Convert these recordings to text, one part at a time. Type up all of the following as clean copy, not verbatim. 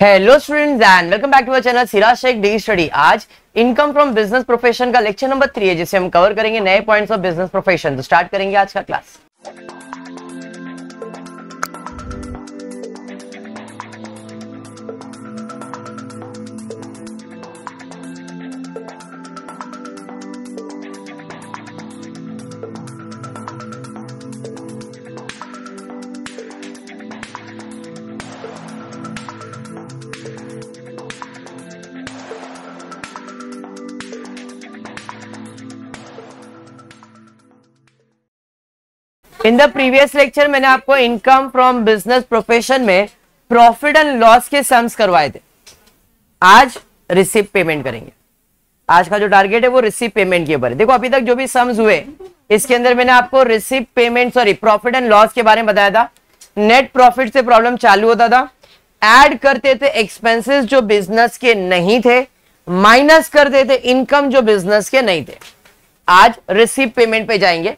Hello students and welcome back to our channel Siraj Shaikh डे study. आज income from business profession का lecture number 3 है, जिसे हम कवर करेंगे नए पॉइंट्स ऑफ बिजनेस प्रोफेशन। तो स्टार्ट करेंगे आज का class. In the previous lecture मैंने आपको इनकम फ्रॉम बिजनेस प्रोफेशन में प्रॉफिट एंड लॉस के सम्स करवाए थे। आज रिसीव पेमेंट करेंगे। आज का जो टारगेट है वो रिसीव पेमेंट के ऊपर है। देखो अभी तक जो भी सम्स हुए इसके अंदर मैंने आपको receive payment profit and loss के बारे में बताया था। नेट प्रॉफिट से प्रॉब्लम चालू होता था, ऐड करते थे एक्सपेंसेस जो बिजनेस के नहीं थे, माइनस करते थे इनकम जो बिजनेस के नहीं थे। आज रिसीव पेमेंट पे जाएंगे,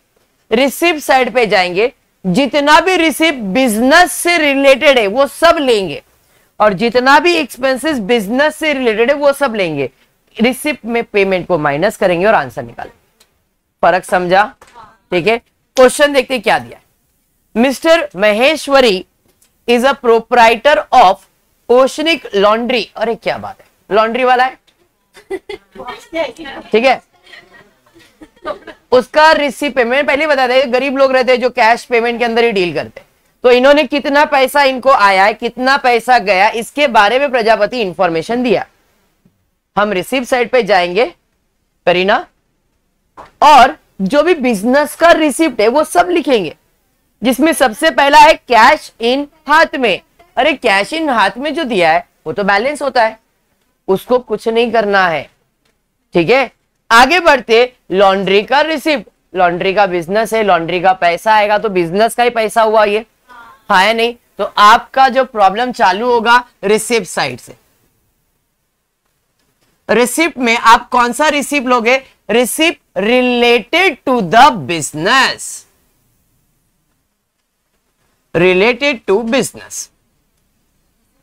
रिसीव साइड पे जाएंगे। जितना भी रिसीव बिजनेस से रिलेटेड है वो सब लेंगे और जितना भी एक्सपेंसेस बिजनेस से रिलेटेड है वो सब लेंगे। रिसीव में पेमेंट को माइनस करेंगे और आंसर निकालेंगे। फर्क समझा? ठीक है। क्वेश्चन देखते क्या दिया है। Mister Maheshwari is a proprietor of oceanic laundry. अरे क्या बात है, लॉन्ड्री वाला है। ठीक है। उसका रिसीव पेमेंट पहले बता दें, गरीब लोग रहते हैं जो कैश पेमेंट के अंदर ही डील करते हैं। तो इन्होंने कितना पैसा इनको आया है, कितना पैसा गया, इसके बारे में प्रजापति इंफॉर्मेशन दिया। हम रिसीव साइड पे जाएंगे करीना, और जो भी बिजनेस का रिसिप्ट है वो सब लिखेंगे, जिसमें सबसे पहला है कैश इन हाथ में। अरे कैश इन हाथ में जो दिया है वो तो बैलेंस होता है, उसको कुछ नहीं करना है। ठीक है। आगे बढ़ते, लॉन्ड्री का रिसिप्ट। लॉन्ड्री का बिजनेस है, लॉन्ड्री का पैसा आएगा तो बिजनेस का ही पैसा हुआ ये, है नहीं? तो आपका जो प्रॉब्लम चालू होगा रिसिप्ट साइड से। रिसिप्ट में आप कौन सा रिसिप्ट लोगे? Receipt related to the business, related to business.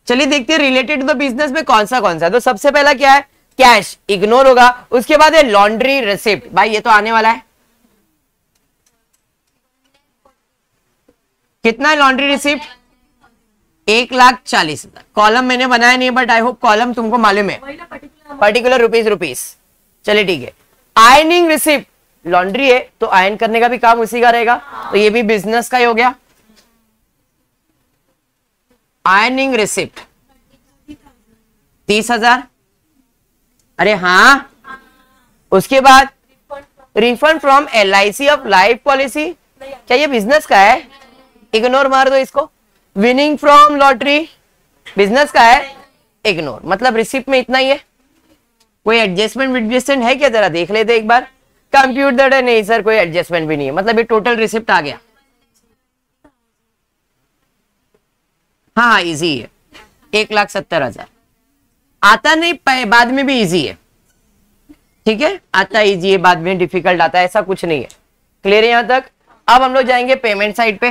चलिए देखते हैं रिलेटेड टू द बिजनेस में कौन सा है। तो सबसे पहला क्या है? कैश, इग्नोर होगा। उसके बाद है लॉन्ड्री रिसिप्ट। भाई ये तो आने वाला है। कितना है लॉन्ड्री रिसिप्ट? 1,40,000। कॉलम मैंने बनाया नहीं, बट आई होप कॉलम तुमको मालूम है, पर्टिकुलर रुपीस। चलिए ठीक है। आयनिंग रिसिप्ट, लॉन्ड्री है तो आयन करने का भी काम उसी का रहेगा, तो ये भी बिजनेस का ही हो गया। Ironing receipt 30,000। अरे हाँ। उसके बाद refund from LIC of life policy. क्या ये बिजनेस का है? इग्नोर मार दो इसको। विनिंग फ्रॉम लॉटरी बिजनेस का है, इग्नोर। मतलब रिसिप्ट में इतना ही है। कोई एडजस्टमेंट है क्या? जरा देख लेते एक बार। कंप्यूट दैट है, नहीं सर कोई एडजस्टमेंट भी नहीं है। मतलब ये टोटल रिसिप्ट आ गया। हाँ इजी है, 1,70,000। आता नहीं, बाद में भी इजी है। ठीक है, आता इजी है, बाद में डिफिकल्ट आता है, ऐसा कुछ नहीं है। क्लियर है यहां तक? अब हम लोग जाएंगे पेमेंट साइड पे।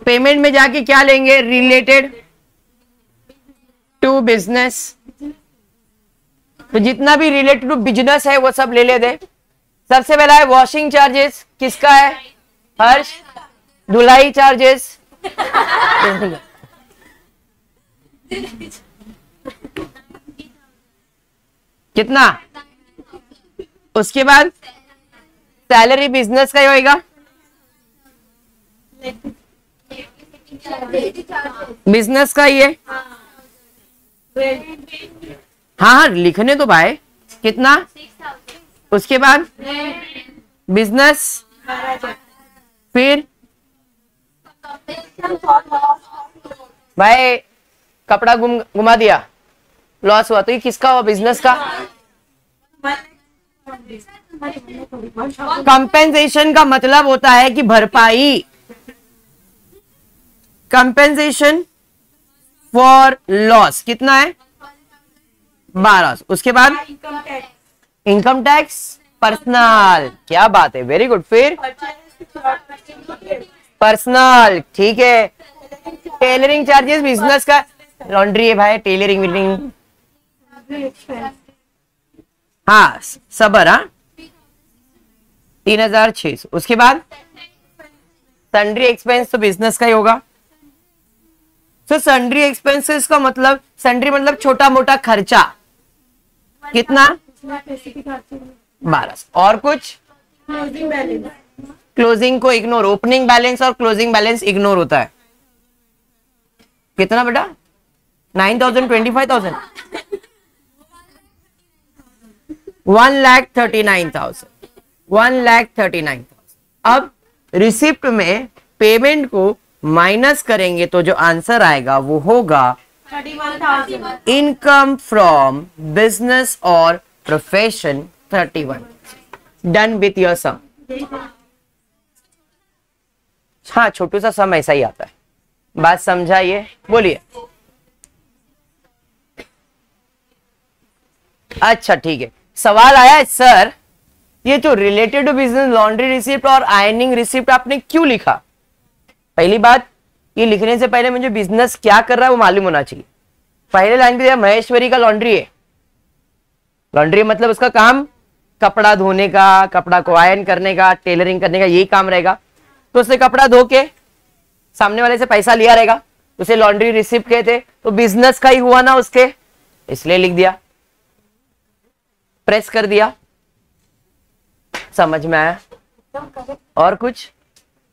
पेमेंट में जाके क्या लेंगे? Related to business. तो जितना भी रिलेटेड टू बिजनेस है वो सब ले लेते। सबसे पहला है वॉशिंग चार्जेस। किसका है? हर्ष। धुलाई चार्जेस कितना? उसके बाद सैलरी बिजनेस का ही होएगा। बिजनेस का ही है। हाँ लिखने तो भाई। कितना? उसके बाद बिजनेस, फिर भाई कपड़ा घुमा दिया, लॉस हुआ, तो ये किसका हुआ? बिजनेस का। कंपेंसेशन का मतलब होता है कि भरपाई, कंपेंसेशन फॉर लॉस। कितना है? 12। उसके बाद इनकम टैक्स, पर्सनल। क्या बात है, वेरी गुड। फिर पर्सनल, ठीक है। टेलरिंग चार्जेस बिजनेस का, लॉन्ड्री है भाई, टेलरिंग विलिंग, हाँ सबर, हाँ 3600। उसके बाद सन्ड्री एक्सपेंस तो बिजनेस का ही होगा। तो सन्ड्री एक्सपेंसेस का मतलब, सन्ड्री मतलब छोटा मोटा खर्चा, कितना 1200। और कुछ क्लोजिंग को इग्नोर, ओपनिंग बैलेंस और क्लोजिंग बैलेंस इग्नोर होता है। कितना बेटा 9000, 25,000, 1,39,000, 1,39,000। अब रिसिप्ट में पेमेंट को माइनस करेंगे तो जो आंसर आएगा वो होगा 31,000। इनकम फ्रॉम बिजनेस और प्रोफेशन 31। डन विथ योर सम। हाँ छोटू सा सम ऐसा ही आता है, बात समझाइए, बोलिए। अच्छा ठीक है, सवाल आया है सर ये जो related to business laundry receipt और आयनिंग रिसिप्ट आपने क्यों लिखा। पहली बात, ये लिखने से पहले मुझे बिजनेस क्या कर रहा है वो मालूम होना चाहिए। पहले लाइन पे दिया महेश्वरी का लॉन्ड्री है, लॉन्ड्री मतलब उसका काम कपड़ा धोने का, कपड़ा को आयरन करने का, टेलरिंग करने का, यही काम रहेगा। तो उसने कपड़ा धो के सामने वाले से पैसा लिया रहेगा, उसे लॉन्ड्री रिसिप्ट कहते, तो बिजनेस का ही हुआ ना उसके, इसलिए लिख दिया, प्रेस कर दिया। समझ में आया? और कुछ?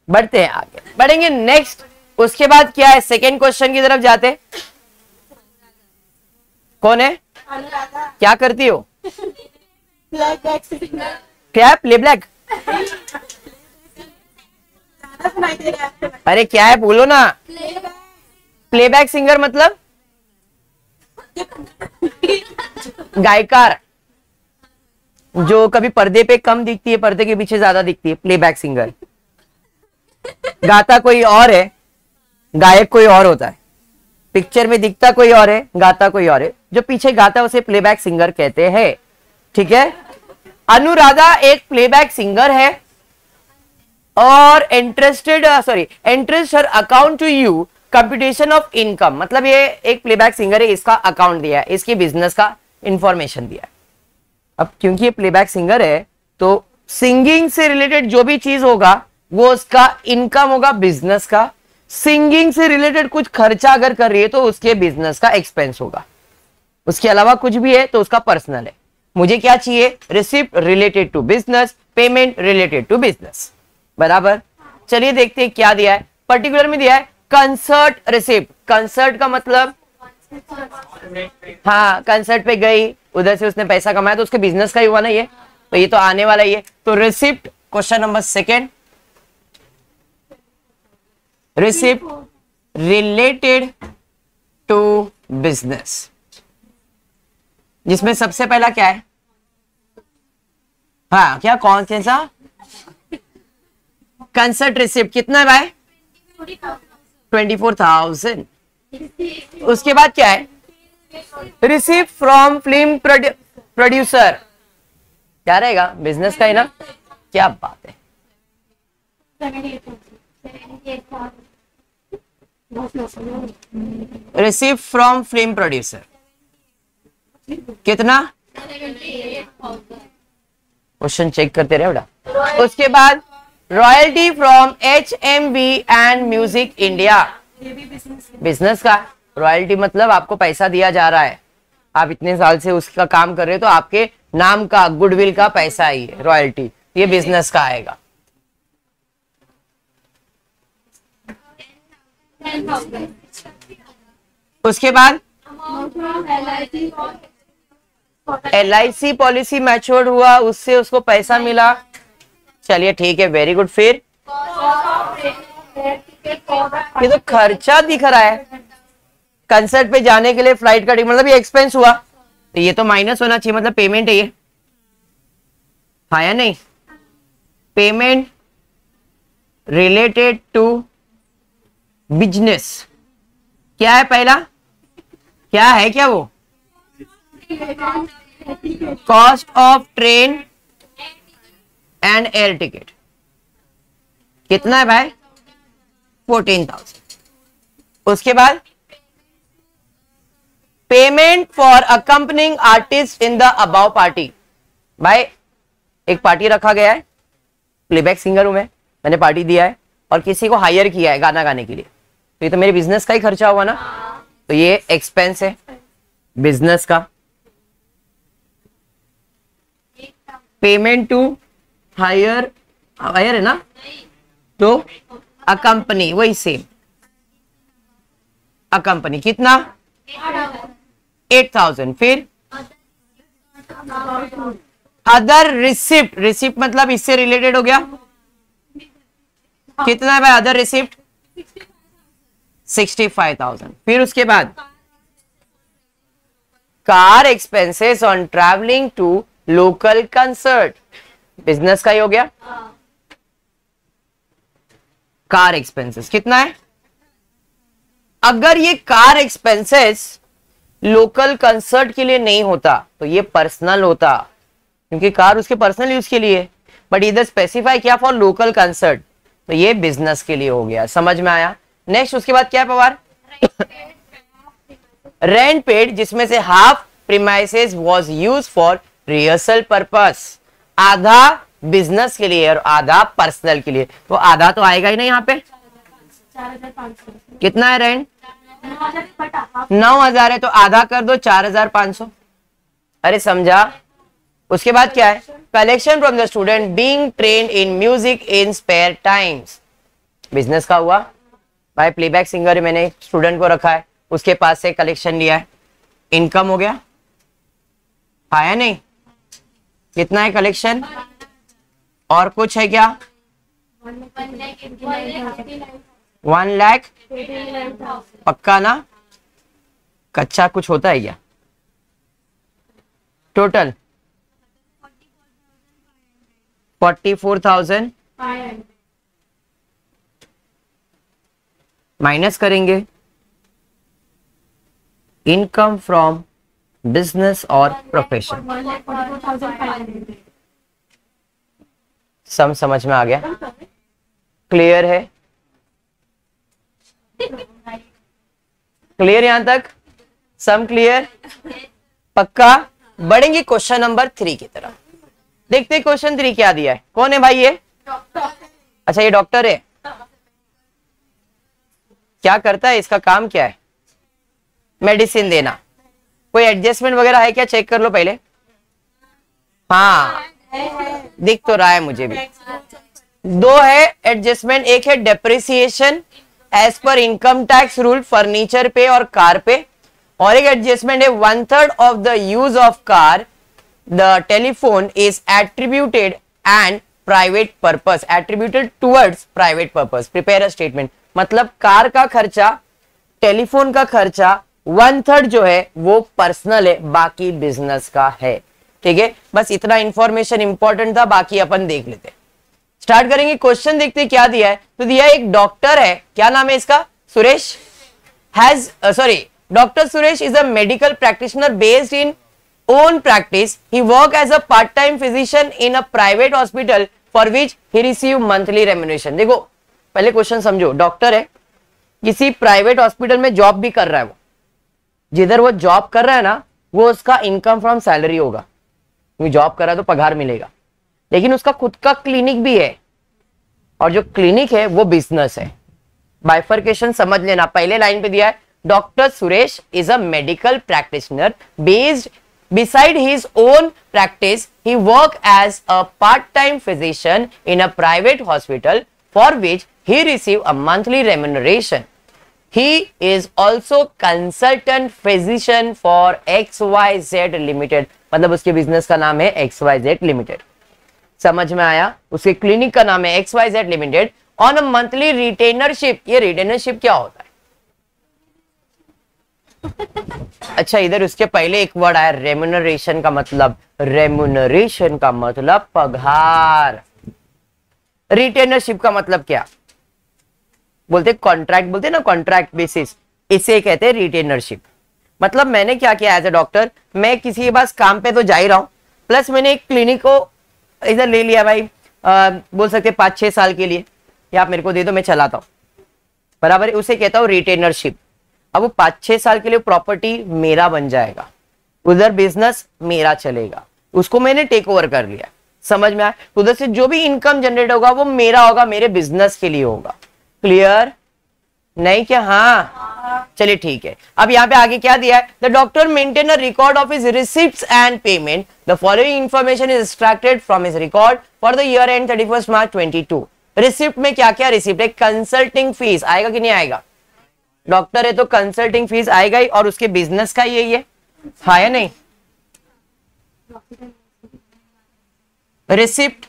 बढ़ते हैं आगे, बढ़ेंगे नेक्स्ट। उसके बाद क्या है, सेकेंड क्वेश्चन की तरफ जाते। कौन है, क्या करती हो? क्या प्ले बैक? अरे क्या है बोलो ना। प्लेबैक सिंगर मतलब गायकार, जो कभी पर्दे पे कम दिखती है, पर्दे के पीछे ज्यादा दिखती है, प्लेबैक सिंगर। गाता कोई और है, गायक कोई और होता है, पिक्चर में दिखता कोई और है, गाता कोई और है, जो पीछे गाता है उसे प्लेबैक सिंगर कहते हैं। ठीक है, अनुराधा एक प्लेबैक सिंगर है और इंटरेस्ट हर account to you computation of income, मतलब ये एक प्लेबैक सिंगर है, इसका अकाउंट दिया है, इसकी बिजनेस का इंफॉर्मेशन दिया है। अब क्योंकि ये प्लेबैक सिंगर है तो सिंगिंग से रिलेटेड जो भी चीज होगा वो उसका इनकम होगा, बिजनेस का। सिंगिंग से रिलेटेड कुछ खर्चा अगर कर रही है तो उसके बिजनेस का एक्सपेंस होगा। उसके अलावा कुछ भी है तो उसका पर्सनल है। मुझे क्या चाहिए, receipt related to business, payment related to business. बराबर, चलिए देखते हैं क्या दिया है। पर्टिकुलर में दिया है कंसर्ट रिसिप्ट। कंसर्ट का मतलब, हाँ कंसर्ट पे गई, उधर से उसने पैसा कमाया तो उसके बिजनेस का ही हुआ ना ये, तो ये तो आने वाला ही है। तो receipt, question number second, receipt related to business, जिसमें सबसे पहला क्या है, हाँ क्या कौन सा, कंसर्ट रिसिप्ट कितना है भाई, 24,000। उसके बाद क्या है, रिसिप्ट फ्रॉम फिल्म प्रोड्यूसर, क्या रहेगा, बिजनेस का ही ना, क्या बात है। रिसिप्ट फ्रॉम फिल्म प्रोड्यूसर कितना, क्वेश्चन चेक करते रहे बेटा। उसके बाद royalty from HMV and music India, business का। रॉयल्टी मतलब आपको पैसा दिया जा रहा है, आप इतने साल से उसका काम कर रहे हो तो आपके नाम का, गुडविल का पैसा ही है रॉयल्टी, ये बिजनेस का आएगा। उसके बाद LIC पॉलिसी मैच्योर्ड हुआ, उससे उसको पैसा मिला, चलिए ठीक है, वेरी गुड। फिर ये तो खर्चा दिख रहा है, कंसर्ट पे जाने के लिए फ्लाइट का टिकट, मतलब ये एक्सपेंस हुआ, तो ये तो माइनस होना चाहिए, मतलब पेमेंट है ये, हाँ या नहीं। पेमेंट रिलेटेड टू बिजनेस, क्या है पहला, क्या है, क्या वो, cost of train and air ticket, कितना है भाई, 14,000। उसके बाद payment for accompanying artist in the above party. भाई एक पार्टी रखा गया है, प्लेबैक सिंगर हूं मैंने पार्टी दिया है और किसी को हायर किया है गाना गाने के लिए, तो ये तो मेरे बिजनेस का ही खर्चा हुआ ना, तो ये एक्सपेंस है बिजनेस का। पेमेंट टू हायर है ना, तो अकम्पनी वही सेम, अकम्पनी कितना 8,000। फिर अदर रिसिप्ट, रिसिप्ट मतलब इससे रिलेटेड हो गया, कितना है भाई अदर रिसिप्ट 65,000। फिर उसके बाद car expenses on travelling to local concert, business का ही हो गया। कार एक्सपेंसेस कितना है, अगर ये कार एक्सपेंसेस लोकल कंसर्ट के लिए नहीं होता तो ये पर्सनल होता, क्योंकि कार उसके पर्सनल यूज के लिए, बट इधर स्पेसिफाई किया फॉर लोकल कंसर्ट, तो ये बिजनेस के लिए हो गया। समझ में आया। नेक्स्ट उसके बाद क्या है पवार, रेंट पेड, जिसमें से half premises was used for rehearsal purpose, आधा बिजनेस के लिए और आधा पर्सनल के लिए, तो आधा तो आएगा ही नहीं यहाँ पे। 4,500। कितना है रेंट 9,000 है, तो आधा कर दो 4,500। अरे समझा। उसके बाद क्या है, collection from the student being trained in music in spare times, business का हुआ। भाई प्लेबैक सिंगर मैंने स्टूडेंट को रखा है, उसके पास से कलेक्शन लिया है, इनकम हो गया, आया नहीं। कितना है कलेक्शन, और कुछ है क्या 1 लाख, पक्का ना, कच्चा कुछ होता है क्या, टोटल 44,000 माइनस करेंगे इनकम फ्रॉम बिजनेस और प्रोफेशन। 1,44,500। सम समझ में आ गया, क्लियर है, क्लियर यहां तक, सम क्लियर, पक्का। बढ़ेंगे क्वेश्चन नंबर 3 की तरफ, देखते क्वेश्चन 3 क्या दिया है। कौन है भाई ये, अच्छा ये डॉक्टर है, क्या करता है, इसका काम क्या है, मेडिसिन देना। कोई एडजस्टमेंट वगैरह है क्या, चेक कर लो पहले। हाँ दिख तो रहा है मुझे भी, 2 है एडजस्टमेंट, एक है depreciation as per income tax rule furniture पे और कार पे, और एक एडजस्टमेंट है 1/3 of the use of car the telephone is attributed and private purpose, attributed towards private purpose, prepare a statement. मतलब कार का खर्चा, टेलीफोन का खर्चा 1/3 जो है वो पर्सनल है, बाकी बिजनेस का है। ठीक है, बस इतना इंफॉर्मेशन इंपॉर्टेंट था, बाकी अपन देख लेते हैं। स्टार्ट करेंगे, क्वेश्चन देखते हैं क्या दिया है। तो दिया एक डॉक्टर है, क्या नाम है इसका, Suresh, doctor Suresh is a medical practitioner based in own practice. He work as a part-time physician in a private hospital for which he receive monthly remuneration. देखो पहले क्वेश्चन समझो, डॉक्टर है, किसी प्राइवेट हॉस्पिटल में जॉब भी कर रहा है, वो जिधर वो जॉब कर रहा है ना, वो उसका इनकम फ्रॉम सैलरी होगा, क्योंकि जॉब कर रहा है तो पगार मिलेगा, लेकिन उसका खुद का क्लिनिक भी है, और जो क्लिनिक है वो बिजनेस है। बाइफर्केशन समझ लेना, पहले लाइन पे दिया है doctor Suresh is a medical practitioner based beside his own practice he work as a part-time physician in a private hospital for which he receive a monthly remuneration. He is also consultant physician for XYZ Limited, मतलब उसके business का नाम है XYZ Limited। समझ में आया, उसके clinic का नाम है XYZ Limited on a monthly retainership। ये retainership क्या होता है, अच्छा इधर उसके पहले एक वर्ड आया रेम्यूनरेशन का मतलब, रेम्यूनरेशन का मतलब पगार, रिटेनरशिप का मतलब क्या बोलते, कॉन्ट्रैक्ट बोलते ना, कॉन्ट्रैक्ट बेसिस, इसे कहते हैं रिटेनरशिप। मतलब मैंने क्या किया एज ए डॉक्टर, मैं किसी के पास काम पे तो जा ही रहा हूं, प्लस मैंने एक क्लिनिक को इधर ले लिया भाई, बोल सकते 5-6 साल के लिए, या आप मेरे को दे दो मैं चलाता हूं, बराबर है, उसे कहता हूं रिटेनरशिप। अब वो 5-6 साल के लिए प्रॉपर्टी मेरा बन जाएगा, उधर बिजनेस मेरा चलेगा, उसको मैंने टेक ओवर कर लिया। समझ में आया? उधर से जो भी इनकम जनरेट होगा वो मेरा होगा, मेरे बिजनेस के लिए होगा। क्लियर? नहीं क्या? हाँ, चलिए ठीक है। अब यहाँ पे आगे क्या दिया है? The doctor maintain a record of his receipts and payment. The following information is extracted from his record for the year and 31 March 22। Receipt में क्या क्या रिसिप्ट है? कंसल्टिंग फीस आएगा कि नहीं आएगा? डॉक्टर है तो कंसल्टिंग फीस आएगा ही, और उसके बिजनेस का यही है, हाँ या नहीं? रिसिप्ट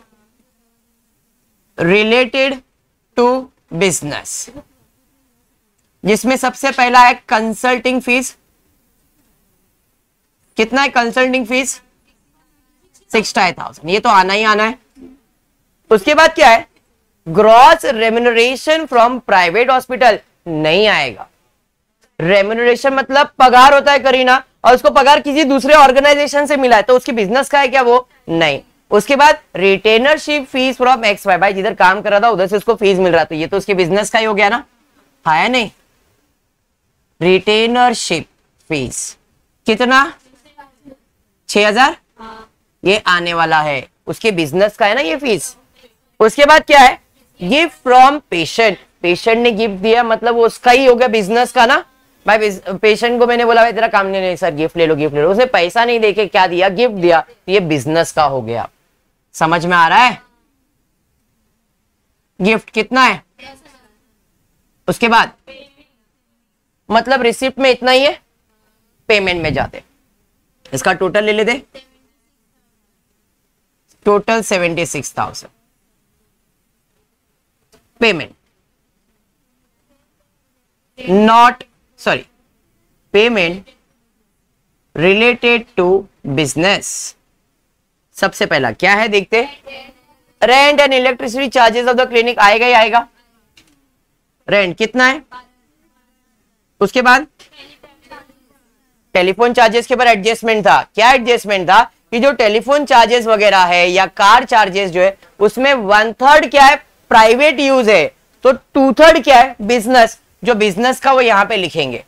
रिलेटेड टू बिजनेस, जिसमें सबसे पहला है कंसल्टिंग फीस। कितना है कंसल्टिंग फीस? 65,000, ये तो आना ही आना है। उसके बाद क्या है? Gross remuneration from private hospital नहीं आएगा। रेम्युनरेशन मतलब पगार होता है करीना, और उसको पगार किसी दूसरे ऑर्गेनाइजेशन से मिला है, तो उसकी बिजनेस का है क्या वो? नहीं। उसके बाद retainership fees from X Y, भाई जिधर काम कर रहा था उधर से उसको फीस मिल रहा था, ये तो उसके बिजनेस का ही हो गया ना, हाँ या नहीं? रिटेनरशिप फीस कितना? 6,000, ये आने वाला है, उसके बिजनेस का है ना ये फीस। उसके बाद क्या है? गिफ्ट फ्रॉम पेशेंट, पेशेंट ने गिफ्ट दिया मतलब वो उसका ही हो गया, बिजनेस का ना। भाई पेशेंट को मैंने बोला भाई तेरा काम नहीं सर, गिफ्ट ले लो गिफ्ट ले लो, उसने पैसा नहीं देके क्या दिया? गिफ्ट दिया, तो ये बिजनेस का हो गया। समझ में आ रहा है? गिफ्ट कितना है? उसके बाद मतलब रिसिप्ट में इतना ही है, पेमेंट में जाते, इसका टोटल ले लेते, total 76,000 payment, not sorry payment related to business. सबसे पहला क्या है देखते, rent and electricity charges of the clinic आएगा ही आएगा। रेंट कितना है? उसके बाद टेलीफोन चार्जेस के ऊपर एडजस्टमेंट था। क्या एडजस्टमेंट था? कि जो टेलीफोन चार्जेस वगैरह है या कार चार्जेस जो है उसमें 1/3 क्या है? प्राइवेट यूज है, तो 2/3 क्या है? बिजनेस। जो बिजनेस का वो यहां पे लिखेंगे।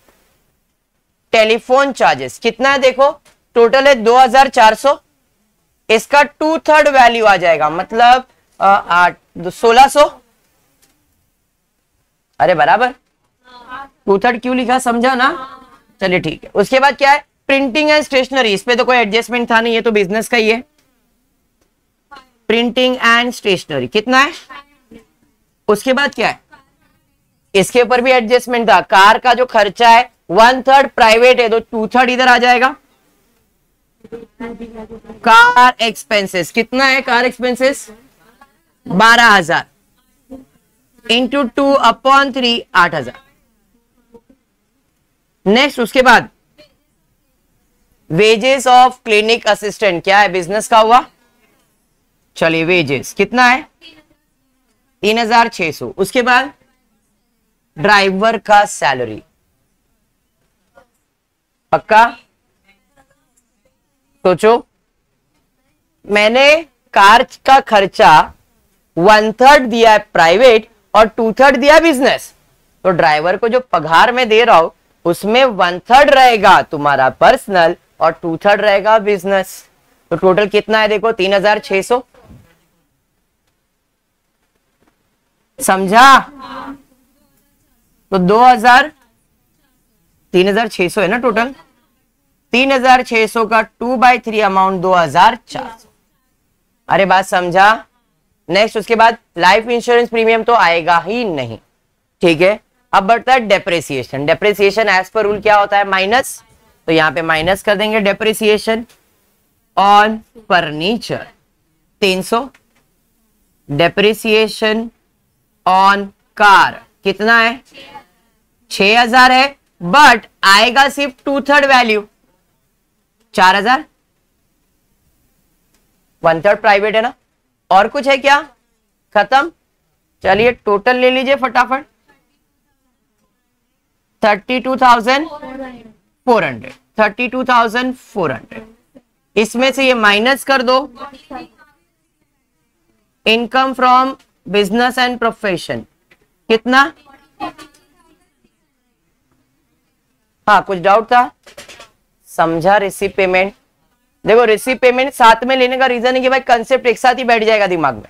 टेलीफोन चार्जेस कितना है देखो, टोटल है 2,400, इसका 2/3 वैल्यू आ जाएगा, मतलब 1,600। अरे बराबर, 2/3 क्यों लिखा समझा ना? चलिए ठीक है। उसके बाद क्या है? प्रिंटिंग एंड स्टेशनरी, इस पे तो कोई एडजस्टमेंट था नहीं, ये तो बिजनेस का ही है। प्रिंटिंग एंड स्टेशनरी कितना है? उसके बाद क्या है? इसके ऊपर भी एडजस्टमेंट था। कार का जो खर्चा है 1/3 प्राइवेट है, तो 2/3 इधर आ जाएगा। कार एक्सपेंसेस कितना है? Car expenses 12,000 into 2/3 8,000। नेक्स्ट उसके बाद वेजेस ऑफ क्लिनिक असिस्टेंट, क्या है? बिजनेस का हुआ। चलिए वेजेस कितना है? 3,600। उसके बाद ड्राइवर का सैलरी पक्का? सोचो, मैंने कार का खर्चा 1/3 दिया है प्राइवेट और 2/3 दिया बिजनेस, तो ड्राइवर को जो पगार में दे रहा हूं उसमें 1/3 रहेगा तुम्हारा पर्सनल और 2/3 रहेगा बिजनेस। तो टोटल कितना है देखो, 3,600। समझा? तो 3,600 है ना टोटल। 3,600 का 2/3 अमाउंट 2,400। अरे बात समझा? नेक्स्ट उसके बाद लाइफ इंश्योरेंस प्रीमियम तो आएगा ही नहीं, ठीक है। अब बढ़ता है depreciation. Depreciation as per rule क्या होता है? माइनस, तो यहां पे माइनस कर देंगे। Depreciation on furniture 300। Depreciation on car कितना है? 6,000 है, बट आएगा सिर्फ 2/3 वैल्यू 4,000। 1/3 प्राइवेट है ना। और कुछ है क्या? खत्म। चलिए टोटल ले लीजिए फटाफट। 32,400। 32,400 इसमें से ये माइनस कर दो। Income from business and profession कितना? हाँ, कुछ डाउट था? समझा रिसीव पेमेंट? देखो रिसीव पेमेंट साथ में लेने का रीजन है कि भाई कंसेप्ट एक साथ ही बैठ जाएगा दिमाग में।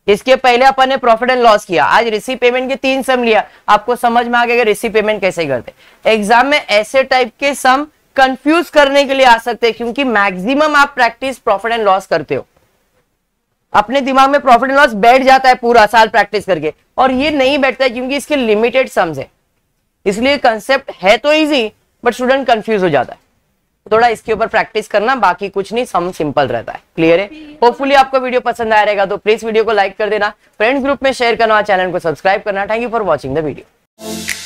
इसके पहले अपन ने प्रॉफिट एंड लॉस किया, आज रिसीव पेमेंट के 3 सम लिया, आपको समझ में आ गया कि रिसीव पेमेंट कैसे करते। एग्जाम में ऐसे टाइप के सम कंफ्यूज करने के लिए आ सकते हैं, क्योंकि मैक्सिमम आप प्रैक्टिस प्रॉफिट एंड लॉस करते हो, अपने दिमाग में प्रॉफिट एंड लॉस बैठ जाता है पूरा साल प्रैक्टिस करके, और ये नहीं बैठता है क्योंकि इसके लिमिटेड सम्स है। इसलिए कंसेप्ट है तो इजी, बट स्टूडेंट कंफ्यूज हो जाता है। थोड़ा इसके ऊपर प्रैक्टिस करना, बाकी कुछ नहीं, सम सिंपल रहता है। क्लियर है? होपफुली आपको वीडियो पसंद आया रहेगा, तो प्लीज वीडियो को लाइक कर देना, फ्रेंड्स ग्रुप में शेयर करना, चैनल को सब्सक्राइब करना। Thank you for watching the video.